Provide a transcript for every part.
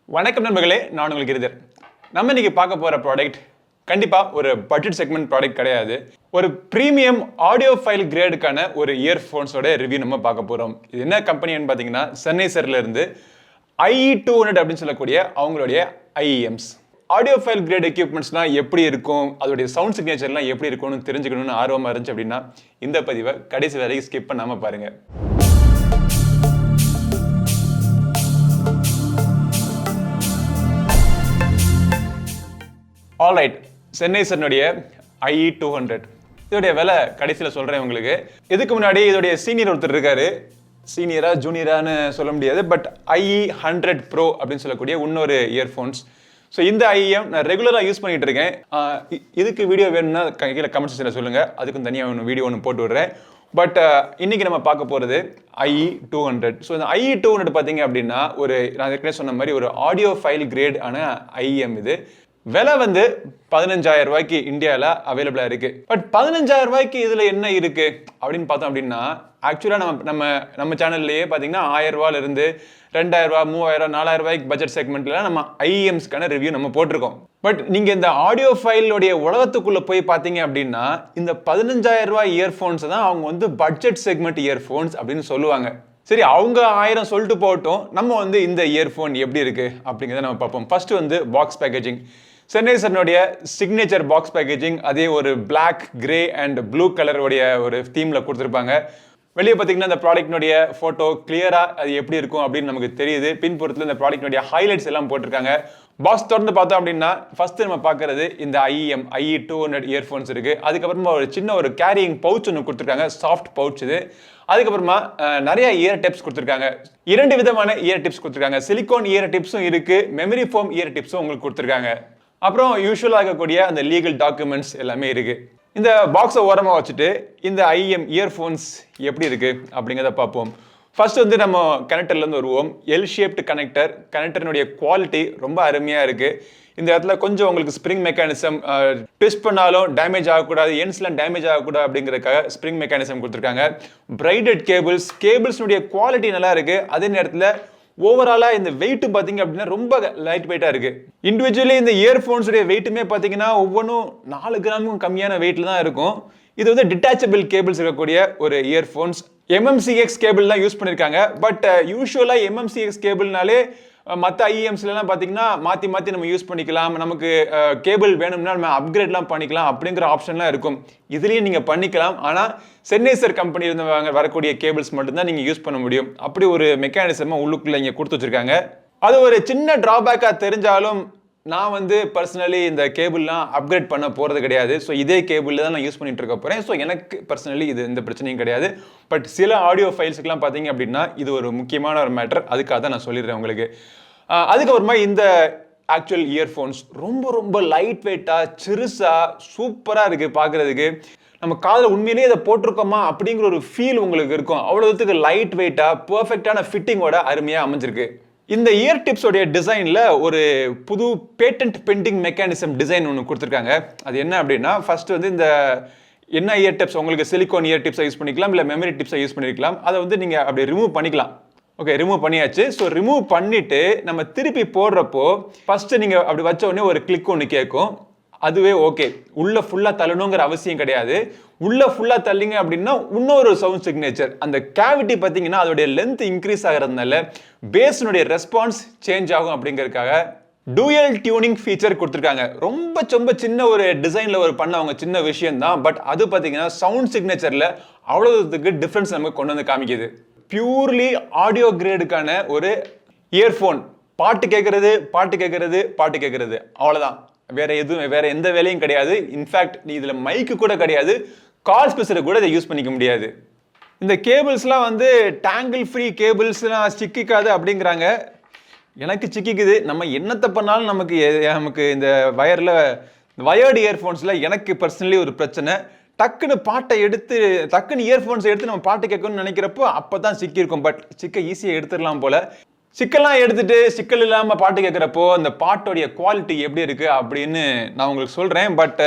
வணக்கம் நண்பர்களே, நான் உங்களுக்கு கிரிதர். நம்ம இன்னைக்கு பார்க்க போற ப்ராடக்ட் கண்டிப்பா ஒரு பட்ஜெட் செக்மெண்ட் ப்ராடக்ட் கிடையாது. ஒரு பிரீமியம் ஆடியோஃபைல் கிரேடுக்கான ஒரு இயர்ஃபோன்ஸோட ரிவ்யூ நம்ம பார்க்க போறோம். இது என்ன கம்பெனின்னு பார்த்தீங்கன்னா Sennheiserல இருந்து IE200 அப்படின்னு சொல்லக்கூடிய அவங்களுடைய IEMs. ஆடியோஃபைல் கிரேட் எக்யூப்மெண்ட்ஸ்லாம் எப்படி இருக்கும், அதோடைய சவுண்ட் சிக்னேச்சர்லாம் எப்படி இருக்கும்னு தெரிஞ்சுக்கணும்னு ஆர்வமாக இருந்துச்சு அப்படின்னா இந்த பதிவை கடைசி வரைக்கும் ஸ்கிப் பண்ணாம பாருங்க. ஆல்ரைட், Sennheiserனுடைய IE200 இதோடைய விலை கடைசியில் சொல்கிறேன் உங்களுக்கு. இதுக்கு முன்னாடி இதோடைய சீனியர் ஒருத்தர் இருக்காரு. சீனியரா ஜூனியரானு சொல்ல முடியாது, பட் IE100 Pro அப்படின்னு சொல்லக்கூடிய இன்னொரு இயர்ஃபோன்ஸ். ஸோ இந்த IEM நான் ரெகுலராக யூஸ் பண்ணிகிட்டு இருக்கேன். இதுக்கு வீடியோ வேணும்னா கீழே கமெண்ட் செக்ஷனில் சொல்லுங்கள், அதுக்கும் தனியாக ஒன்று வீடியோ ஒன்று போட்டு விடுறேன். பட் இன்னைக்கு நம்ம பார்க்க போகிறது IE200. ஸோ இந்த IE200 பார்த்தீங்க அப்படின்னா நான் ஏற்கனவே சொன்ன மாதிரி ஒரு ஆடியோஃபைல் கிரேட் ஆன IEM. இது விலை வந்து 15,000 ரூபாய்க்கு இந்தியாவில் அவைலபிளாக இருக்குது. பட் 15,000 ரூபாய்க்கு இதில் என்ன இருக்குது அப்படின்னு பார்த்தோம் அப்படின்னா, ஆக்சுவலாக நம்ம சேனல்லையே பார்த்தீங்கன்னா 1000 ரூபாயிலிருந்து 2000 ரூபா, 3000, 4000 ரூபாய்க்கு பட்ஜெட் செக்மெண்ட்டில் நம்ம IEMஸ்க்கான ரிவ்யூ நம்ம போட்டிருக்கோம். பட் நீங்கள் இந்த ஆடியோஃபைலோடைய உலகத்துக்குள்ளே போய் பார்த்தீங்க அப்படின்னா இந்த 15,000 ரூபாய் இயர்ஃபோன்ஸை தான் அவங்க வந்து பட்ஜெட் செக்மெண்ட் இயர்ஃபோன்ஸ் அப்படின்னு சொல்லுவாங்க. சரி, அவங்க 1000 சொல்லிட்டு போகட்டும், நம்ம வந்து இந்த இயர்ஃபோன் எப்படி இருக்குது அப்படிங்கிறத நம்ம பார்ப்போம். ஃபர்ஸ்ட் வந்து பாக்ஸ் பேக்கேஜிங். Sennheiserனுடைய சிக்னேச்சர் பாக்ஸ் பேக்கேஜிங், அதே ஒரு பிளாக், கிரே அண்ட் ப்ளூ கலருடைய ஒரு தீமில் கொடுத்துருப்பாங்க. வெளியே பார்த்தீங்கன்னா இந்த ப்ராடக்ட்னுடைய ஃபோட்டோ கிளியராக அது எப்படி இருக்கும் அப்படின்னு நமக்கு தெரியுது. பின்புறத்தில் இந்த ப்ராடக்ட்னுடைய ஹைலைட்ஸ் எல்லாம் போட்டிருக்காங்க. பாக்ஸ் தொடர்ந்து பார்த்தோம் அப்படின்னா ஃபர்ஸ்ட் நம்ம பார்க்கறது இந்த IE200 இயர்ஃபோன்ஸ் இருக்குது. அதுக்கப்புறமா ஒரு சின்ன ஒரு கேரியிங் பவுச் ஒன்று கொடுத்துருக்காங்க, சாஃப்ட் பவுச் இது. அதுக்கப்புறமா நிறைய இயர் டிப்ஸ் கொடுத்துருக்காங்க. 2 விதமான இயர் டிப்ஸ் கொடுத்துருக்காங்க. சிலிகான் இயர் டிப்ஸும் இருக்குது, மெமரி ஃபோம் இயர் டிப்ஸும் உங்களுக்கு கொடுத்துருக்காங்க. அப்புறம் யூஸ்வலாக இருக்கக்கூடிய அந்த லீகல் டாக்குமெண்ட்ஸ் எல்லாமே இருக்குது. இந்த பாக்ஸை ஓரமாக வச்சுட்டு இந்த IEM இயர்ஃபோன்ஸ் எப்படி இருக்குது அப்படிங்கிறத பார்ப்போம். ஃபர்ஸ்ட் வந்து நம்ம கனெக்டர்லேருந்து வருவோம். எல் ஷேப்டு கனெக்டர்னுடைய குவாலிட்டி ரொம்ப அருமையாக இருக்குது. இந்த இடத்துல கொஞ்சம் உங்களுக்கு ஸ்ப்ரிங் மெக்கானிசம் ட்விஸ்ட் பண்ணாலும் டேமேஜ் ஆகக்கூடாது, எண்ட்ஸ்லாம் டேமேஜ் ஆகக்கூடாது அப்படிங்கிறதுக்காக ஸ்ப்ரிங் மெக்கானிசம் கொடுத்துருக்காங்க. பிரைடட் கேபிள்ஸ்னுடைய குவாலிட்டி நல்லா இருக்குது. அதே நேரத்தில் ஓவராலாக இந்த வெயிட் பார்த்தீங்க அப்படின்னா ரொம்ப லைட் வெயிட்டாக இருக்குது. இண்டிவிஜுவலி இந்த இயர்ஃபோன்ஸுடைய வெயிட்டுமே பார்த்தீங்கன்னா ஒவ்வொன்றும் 4 கிராமுக்கும் கம்மியான வெயிட்டில் தான் இருக்கும். இது வந்து டிட்டாச்சபிள் கேபிள்ஸ் இருக்கக்கூடிய ஒரு இயர்ஃபோன்ஸ். MMCX கேபிள் தான் யூஸ் பண்ணியிருக்காங்க. பட் யூஸ்வலாக MMCX கேபிள்னாலே மற்ற IEMஸ்லாம் பார்த்தீங்கன்னா மாற்றி நம்ம யூஸ் பண்ணிக்கலாம். நமக்கு கேபிள் வேணும்னா நம்ம அப்கிரேட்லாம் பண்ணிக்கலாம் அப்படிங்கிற ஆப்ஷன்லாம் இருக்கும். இதுலேயும் நீங்கள் பண்ணிக்கலாம். ஆனால் Sennheiser கம்பெனியிலிருந்து வரக்கூடிய கேபிள்ஸ் மட்டும்தான் நீங்கள் யூஸ் பண்ண முடியும். அப்படி ஒரு மெக்கானிசமாக உள்ளுக்குள்ளே இங்கே கொடுத்து வச்சுருக்காங்க. அது ஒரு சின்ன ட்ராபேக்காக தெரிஞ்சாலும் நான் வந்து பர்சனலி இந்த கேபிள்லாம் அப்கிரேட் பண்ண போகிறது கிடையாது. ஸோ இதே கேபிளில் தான் நான் யூஸ் பண்ணிட்டு இருக்க போகிறேன். ஸோ எனக்கு பர்சனலி இது எந்த பிரச்சனையும் கிடையாது. பட் சில ஆடியோ ஃபைல்ஸுக்கெலாம் பார்த்தீங்க அப்படின்னா இது ஒரு முக்கியமான ஒரு மேட்டர். அதுக்காக தான் நான் சொல்லிடுறேன் உங்களுக்கு. அதுக்கப்புறமா இந்த ஆக்சுவல் இயர்ஃபோன்ஸ் ரொம்ப லைட் வெயிட்டாக, சிறுசாக, சூப்பராக இருக்குது பார்க்குறதுக்கு. நம்ம காதில் உண்மையிலேயே இதை போட்டிருக்கோமா அப்படிங்கிற ஒரு ஃபீல் உங்களுக்கு இருக்கும். அவ்வளோத்துக்கு லைட் வெயிட்டாக, பர்ஃபெக்டான ஃபிட்டிங்கோட அருமையாக அமைஞ்சிருக்கு. இந்த இயர் டிப்ஸோடைய டிசைனில் ஒரு புது பேட்டன்ட் பெண்டிங் மெக்கானிசம் டிசைன் ஒன்று கொடுத்துருக்காங்க. அது என்ன அப்படின்னா, ஃபர்ஸ்ட் வந்து இந்த என்ன இயர் டிப்ஸ் உங்களுக்கு சிலிகான் இயர் டிப்ஸை யூஸ் பண்ணிக்கலாம், இல்லை மெமரி டிப்ஸை யூஸ் பண்ணிக்கலாம். அதை வந்து நீங்கள் அப்படி ரிமூவ் பண்ணிக்கலாம். ஓகே, ரிமூவ் பண்ணியாச்சு. ஸோ ரிமூவ் பண்ணிவிட்டு நம்ம திருப்பி போடுறப்போ ஃபஸ்ட்டு நீங்கள் அப்படி வச்ச உடனே ஒரு கிளிக் ஒன்று கேட்கும். அதுவே ஓகே. உள்ள ஃபுல்லாக தள்ளணுங்கிற அவசியம் கிடையாது. உள்ள ஃபுல்லாக தள்ளிங்க அப்படின்னா இன்னொரு சவுண்ட் சிக்னேச்சர், அந்த கேவிட்டி பார்த்தீங்கன்னா அதோடைய லென்த் இன்க்ரீஸ் ஆகிறதுனால பேஸ்னுடைய ரெஸ்பான்ஸ் சேஞ்ச் ஆகும் அப்படிங்கிறதுக்காக டூயல் டியூனிங் ஃபீச்சர் கொடுத்துருக்காங்க. ரொம்ப சின்ன ஒரு டிசைனில் பண்ணவங்க சின்ன விஷயம் தான். பட் அது பார்த்தீங்கன்னா சவுண்ட் சிக்னேச்சரில் அவ்வளோதுக்கு டிஃப்ரென்ஸ் நமக்கு கொண்டு வந்து காமிக்குது. பியூர்லி ஆடியோ கிரேடுக்கான ஒரு இயர்ஃபோன். பாட்டு கேட்கறது அவ்வளோதான். வேற எந்த வேலையும் கிடையாது. இன்ஃபேக்ட் நீ இதில் மைக்கு கூட கிடையாது, கால்ஸ் பேசுகிற கூட இதை யூஸ் பண்ணிக்க முடியாது. இந்த கேபிள்ஸ்லாம் வந்து டேங்கிள் ஃப்ரீ கேபிள்ஸ்லாம் சிக்கிக்காது அப்படிங்கிறாங்க. எனக்கு சிக்கிக்குது. நம்ம என்னத்தை பண்ணாலும் நமக்கு இந்த வயர்டு இயர்ஃபோன்ஸில் எனக்கு பர்சனலி ஒரு பிரச்சனை. டக்குன்னு இயர்ஃபோன்ஸ் எடுத்து நம்ம பாட்டு கேட்கணும்னு நினைக்கிறப்போ அப்போ தான் சிக்கியிருக்கும். பட் ஈஸியாக எடுத்துடலாம் போல. சிக்கல்லாம் எடுத்துட்டு சிக்கல் இல்லாமல் பாட்டு கேட்குறப்போ அந்த பாட்டோடைய குவாலிட்டி எப்படி இருக்குது அப்படின்னு நான் உங்களுக்கு சொல்கிறேன். பட்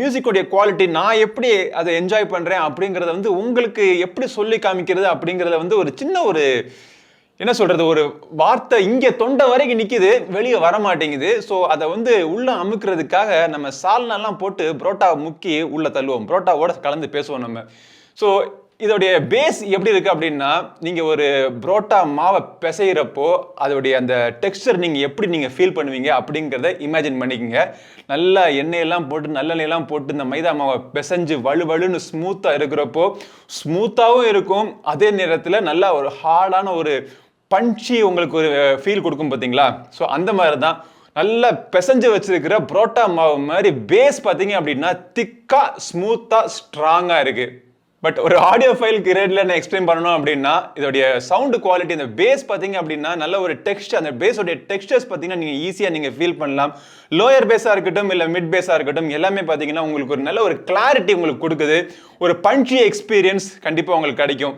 மியூசிக்கோடைய குவாலிட்டி நான் எப்படி அதை என்ஜாய் பண்ணுறேன் அப்படிங்கிறத உங்களுக்கு எப்படி சொல்லி காமிக்கிறது அப்படிங்கிறத ஒரு சின்ன என்ன சொல்றது, ஒரு வார்த்தை இங்க தொண்டை வரைக்கும் நிக்குது, வெளியே வர மாட்டேங்குது. ஸோ அதை வந்து உள்ள அமுக்குறதுக்காக நம்ம சால்னாலாம் போட்டு புரோட்டா முக்கி உள்ள தள்ளுவோம், புரோட்டாவோட கலந்து பேசுவோம் நம்ம. ஸோ இதோடைய பேஸ் எப்படி இருக்கு அப்படின்னா, நீங்க ஒரு புரோட்டா மாவை பிசைகிறப்போ அதோடைய அந்த டெக்ஸ்டர் நீங்க எப்படி நீங்க ஃபீல் பண்ணுவீங்க அப்படிங்கிறத இமேஜின் பண்ணிக்கோங்க. நல்லா எண்ணெயெல்லாம் போட்டு நல்லெண்ணெயெல்லாம் போட்டு இந்த மைதா மாவை பிசைஞ்சு வலுவலுன்னு ஸ்மூத்தா இருக்கிறப்போ ஸ்மூத்தாகவும் இருக்கும், அதே நேரத்தில் நல்லா ஒரு ஹார்டான ஒரு பஞ்சி உங்களுக்கு ஒரு ஃபீல் கொடுக்கும் பார்த்தீங்களா. ஸோ அந்த மாதிரி தான் நல்லா பிசைஞ்சு வச்சிருக்கிற புரோட்டா மாவு மாதிரி பேஸ் பார்த்தீங்க அப்படின்னா திக்கா ஸ்மூத்தா ஸ்ட்ராங்கா இருக்கு. பட் ஒரு ஆடியோ ஃபைல் கிரேட்ல நான் எக்ஸ்பிளைன் பண்ணணும் அப்படின்னா இதோடைய சவுண்ட் குவாலிட்டி, இந்த பேஸ் பார்த்தீங்க அப்படின்னா நல்ல ஒரு டெக்ஸ்டர், அந்த பேஸோடைய டெக்ஸ்டர்ஸ் பார்த்தீங்கன்னா நீங்கள் ஈஸியாக நீங்கள் ஃபீல் பண்ணலாம். லோயர் பேஸாக இருக்கட்டும் இல்லை மிட் பேஸாக இருக்கட்டும் எல்லாமே பார்த்தீங்கன்னா உங்களுக்கு ஒரு நல்ல ஒரு கிளாரிட்டி உங்களுக்கு கொடுக்குது, ஒரு பஞ்சி எக்ஸ்பீரியன்ஸ் கண்டிப்பாக உங்களுக்கு கிடைக்கும்.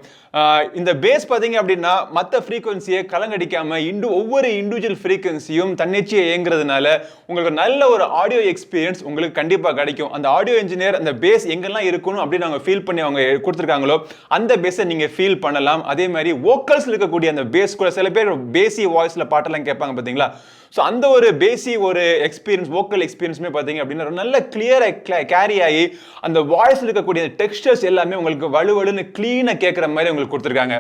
இந்த பேஸ் பார்த்தீங்க அப்படின்னா மற்ற ஃப்ரீக்வன்சியை கலங்கடிக்காமல் ஒவ்வொரு இண்டிவிஜுவல் ஃப்ரீக்வன்சியும் தன்னிச்சையை இயங்குறதுனால உங்களுக்கு நல்ல ஒரு ஆடியோ எக்ஸ்பீரியன்ஸ் உங்களுக்கு கண்டிப்பாக கிடைக்கும். அந்த ஆடியோ இன்ஜினியர் அந்த பேஸ் எங்கெல்லாம் இருக்கணும் அப்படின்னு அவங்க ஃபீல் பண்ணி அவங்க கொடுத்துருக்காங்களோ அந்த பேஸை நீங்கள் ஃபீல் பண்ணலாம். அதே மாதிரி வோக்கல்ஸ் இருக்கக்கூடிய அந்த பேஸ் கூட சில பேர் பேசி வாய்ஸில் பாட்டெல்லாம் கேட்பாங்க பார்த்தீங்களா. ஸோ அந்த ஒரு பேசி ஒரு எக்ஸ்பீரியன்ஸ், வோக்கல் எக்ஸ்பீரியன்ஸுமே பார்த்தீங்க அப்படின்னா நல்ல கிளியராக கேரி ஆகி அந்த வாய்ஸ் இருக்கக்கூடிய டெக்ஸ்டர்ஸ் எல்லாமே உங்களுக்கு வலுவலுன்னு க்ளீனாக கேட்குற மாதிரி உங்களுக்கு கொடுத்துருக்காங்க.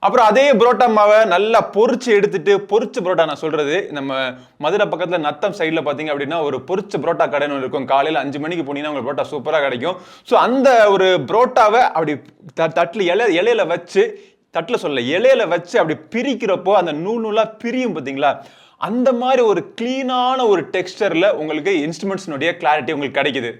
அப்புறம் அதே புரோட்டா மாவை நல்லா பொரிச்சு எடுத்துட்டு, பொரிச்ச புரோட்டா நான் சொல்றது நம்ம மதுரை பக்கத்தில் நத்தம் சைடில் பார்த்தீங்க அப்படின்னா ஒரு பொரிச்ச புரோட்டா கடைன்னு இருக்கும். காலையில் 5 மணிக்கு போனீங்கன்னா உங்களுக்கு புரோட்டா சூப்பராக கிடைக்கும். ஸோ அந்த ஒரு புரோட்டாவை அப்படி தட்டில் இலையில வச்சு, இலையில வச்சு அப்படி பிரிக்கிறப்போ அந்த நூலாக பிரியும் பார்த்தீங்களா, அந்த மாதிரி ஒரு கிளீனான ஒரு டெக்ஸ்டர்ல உங்களுக்கு இன்ஸ்ட்ருமெண்ட்ஸ்னுடைய கிளாரிட்டி உங்களுக்கு கிடைக்குது.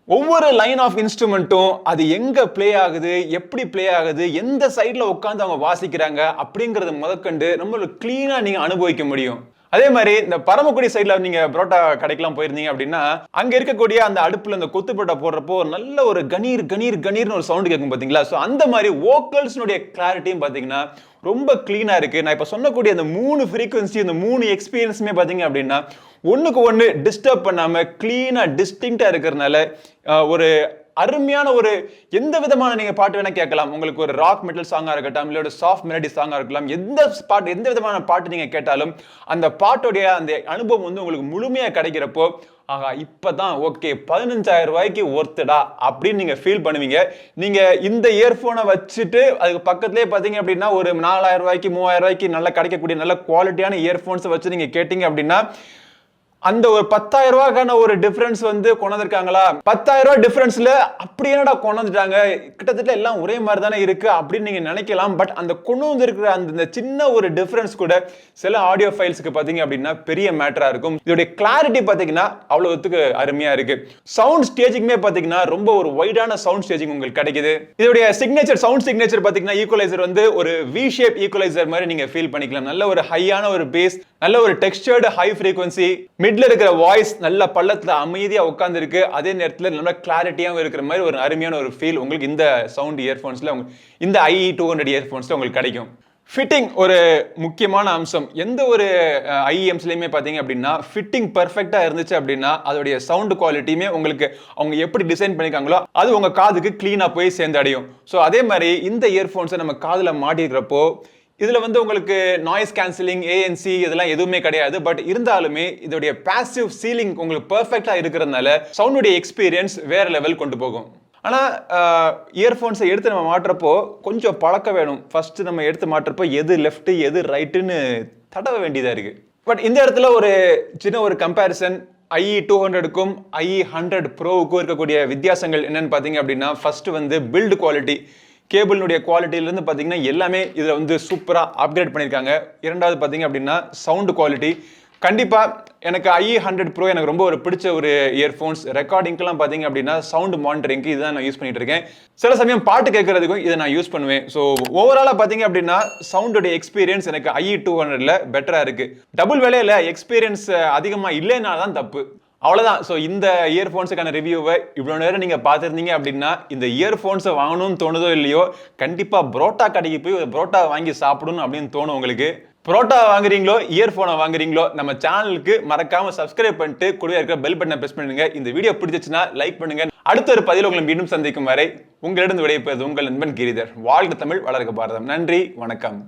ஒவ்வொரு லைன் ஆஃப் இன்ஸ்ட்ருமெண்ட்டும் அது எங்க பிளே ஆகுது, எப்படி பிளே ஆகுது, எந்த சைட்ல உட்காந்து அவங்க வாசிக்கிறாங்க அப்படிங்கறது முதற்கண்டு நம்ம கிளீனா நீங்க அனுபவிக்க முடியும். அதே மாதிரி இந்த பரமக்குடி சைட்ல நீங்க புரோட்டா கடைக்கெல்லாம் போயிருந்தீங்க அப்படின்னா அங்க இருக்கக்கூடிய அந்த அடுப்புல இந்த கொத்து புரோட்டா போடுறப்போ நல்ல ஒரு கணீர் கணீர் கணீர்னு ஒரு சவுண்ட் கேட்கும் பாத்தீங்களா. ஸோ அந்த மாதிரி வோக்கல்ஸ்னுடைய கிளாரிட்டியும் பாத்தீங்கன்னா ரொம்ப கிளீனா இருக்கு. நான் இப்ப சொன்னக்கூடிய அந்த 3 ஃப்ரீக்வன்சி, இந்த 3 எக்ஸ்பீரியன்ஸுமே பாத்தீங்க அப்படின்னா ஒண்ணுக்கு ஒண்ணு டிஸ்டர்ப் பண்ணாம கிளீனா டிஸ்டிங்டா இருக்கிறதுனால ஒரு அருமையான ஒரு எந்த விதமான நீங்க பாட்டு வேணா கேட்கலாம். உங்களுக்கு ஒரு ராக் மெட்டல் சாங்கா இருக்கட்டும், இல்ல ஒரு சாஃப்ட் மெலடி சாங்கா இருக்கலாம், எந்த விதமான பாட்டு நீங்க கேட்டாலும் அந்த பாட்டோடைய அந்த அனுபவம் வந்து உங்களுக்கு முழுமையா கிடைக்கிறப்போ ஆகா இப்பதான் ஓகே 15,000 ரூபாய்க்கு ஒர்த்தடா அப்படின்னு நீங்க ஃபீல் பண்ணுவீங்க. நீங்க இந்த இயர்போனை வச்சுட்டு அதுக்கு பக்கத்துலேயே பாத்தீங்க அப்படின்னா ஒரு 4,000 ரூபாய்க்கு 3,000 ரூபாய்க்கு நல்லா கிடைக்கக்கூடிய நல்ல குவாலிட்டியான இயர்போன்ஸை வச்சு நீங்க கேட்டீங்க அப்படின்னா அந்த ஒரு 10,000 ரூபாய்க்கான ஒரு டிஃபரன்ஸ் வந்து கொண்டிருக்காங்களா, 10,000 ரூபாய் டிஃபரன்ஸ்ல அப்படி என்னடா கொண்டுட்டாங்க, கிட்டத்தட்ட எல்லாம் ஒரே மாதிரி தானே இருக்கு அப்படின்னு நீங்க நினைக்கலாம். பட் அந்த கொண்டு வந்திருக்கிற அந்த சின்ன ஒரு டிஃபரன்ஸ் கூட சில ஆடியோ ஃபைல்ஸ்க்கு பாத்தீங்க அப்படின்னா பெரிய மேட்டரா இருக்கும். இதோட கிளாரிட்டி பாத்தீங்கன்னா அவ்வளவுக்கு அருமையா இருக்கு. சவுண்ட் ஸ்டேஜிங்குமே பாத்தீங்கன்னா ரொம்ப ஒரு வைடான சவுண்ட் ஸ்டேஜிங் உங்களுக்கு கிடைக்குது. இதோட சிக்னேச்சர், சவுண்ட் சிக்னேச்சர் பாத்தீங்கன்னா ஈக்குவலைசர் வந்து ஒரு வி ஷேப் ஈக்குவலைசர் மாதிரி நீங்க ஃபீல் பண்ணிக்கலாம். நல்ல ஒரு ஹையான ஒரு பேஸ், நல்ல ஒரு டெக்ஸ்டர்டு ஹை ஃப்ரீக்வன்சி, மிட்ல இருக்கிற வாய்ஸ் நல்ல பள்ளத்துல அமைதியா உட்கார்ந்து இருக்கு, அதே நேரத்துல நல்ல கிளாரிட்டியாவும் இருக்கிற மாதிரி ஒரு அருமையான ஒரு ஃபீல் உங்களுக்கு இந்த சவுண்ட் இயர்போன்ஸ்ல, இந்த IE 200 இயர்போன்ஸ்ல உங்களுக்கு கிடைக்கும். ஃபிட்டிங் ஒரு முக்கியமான அம்சம். எந்த ஒரு IEMஸ்லயுமே பாத்தீங்க அப்படின்னா ஃபிட்டிங் பெர்ஃபெக்ட்டா இருந்துச்சு அப்படின்னா அதோடைய சவுண்ட் குவாலிட்டியுமே உங்களுக்கு அவங்க எப்படி டிசைன் பண்ணிருக்காங்களோ அது உங்க காதுக்கு கிளீனா போய் சேர்ந்து அடையும். ஸோ அதே மாதிரி இந்த இயர்போன்ஸை நம்ம காதுல மாட்டிக்கிறப்போ இதுல வந்து உங்களுக்கு நாய்ஸ் கேன்சலிங், ANC இதெல்லாம் எதுவுமே கிடையாது. பட் இருந்தாலுமே இதோடைய பாசிவ் சீலிங் உங்களுக்கு பெர்ஃபெக்ட்டா இருக்கிறதுனால சவுண்டுடைய எக்ஸ்பீரியன்ஸ் வேற லெவல் கொண்டு போகும். ஆனா இயர்போன்ஸை எடுத்து நம்ம மாட்டுறப்போ கொஞ்சம் பழக்கம் வேணும். ஃபர்ஸ்ட் நம்ம எடுத்து மாட்டுறப்போ எது லெஃப்ட் எது ரைட்டுன்னு தடவ வேண்டியதா இருக்கு. பட் இந்த இடத்துல ஒரு சின்ன ஒரு கம்பேரிசன் IE 200க்கும் IE 100 Proவுக்கும் இருக்கக்கூடிய வித்தியாசங்கள் என்னன்னு பாத்தீங்க அப்படின்னா ஃபர்ஸ்ட் வந்து பில்ட் குவாலிட்டி, கேபிளுடைய குவாலிட்டியிலிருந்து பார்த்தீங்கன்னா எல்லாமே இதில் வந்து சூப்பராக அப்கிரேட் பண்ணியிருக்காங்க. இரண்டாவது பார்த்தீங்க அப்படின்னா சவுண்ட் குவாலிட்டி. கண்டிப்பாக எனக்கு IE 100 Pro எனக்கு ரொம்ப ஒரு பிடிச்ச ஒரு இயர்ஃபோன்ஸ். ரெக்கார்டிங்க்கெல்லாம் பார்த்தீங்க அப்படின்னா சவுண்ட் மானிட்டரிங்க்கு இதுதான் நான் யூஸ் பண்ணிட்டு இருக்கேன். சில சமயம் பாட்டு கேட்கறதுக்கும் இதை நான் யூஸ் பண்ணுவேன். ஸோ ஓவராலாக பார்த்தீங்க அப்படின்னா சவுண்டோடைய எக்ஸ்பீரியன்ஸ் எனக்கு IE 200ல பெட்டராக இருக்கு. டபுள் வேலையில் எக்ஸ்பீரியன்ஸ் அதிகமாக இல்லைன்னா தான் தப்பு, அவ்வளவுதான். ஸோ இந்த இயர்போன்ஸுக்கான ரிவ்யூவை இவ்வளோ நேரம் நீங்கள் பார்த்துருந்தீங்க அப்படின்னா இந்த இயர்போன்ஸை வாங்கணும்னு தோணுதோ இல்லையோ கண்டிப்பாக புரோட்டா கடைக்கு போய் ஒரு புரோட்டா வாங்கி சாப்பிடணும் அப்படின்னு தோணும் உங்களுக்கு. புரோட்டா வாங்குறீங்களோ இயர்போனை வாங்குறீங்களோ நம்ம சேனலுக்கு மறக்காம சப்ஸ்கிரைப் பண்ணிட்டு கூடவே இருக்கிற பெல் பட்டனை பிரஸ் பண்ணுங்க. இந்த வீடியோ பிடிச்சிச்சுன்னா லைக் பண்ணுங்க. அடுத்த ஒரு பதிவில் உங்களை மீண்டும் சந்திக்கும் வரை உங்களிடம் விடைபெறுவது உங்கள் நண்பன் கிரிதர். வாழ்க தமிழ், வளர்க பாரதம். நன்றி, வணக்கம்.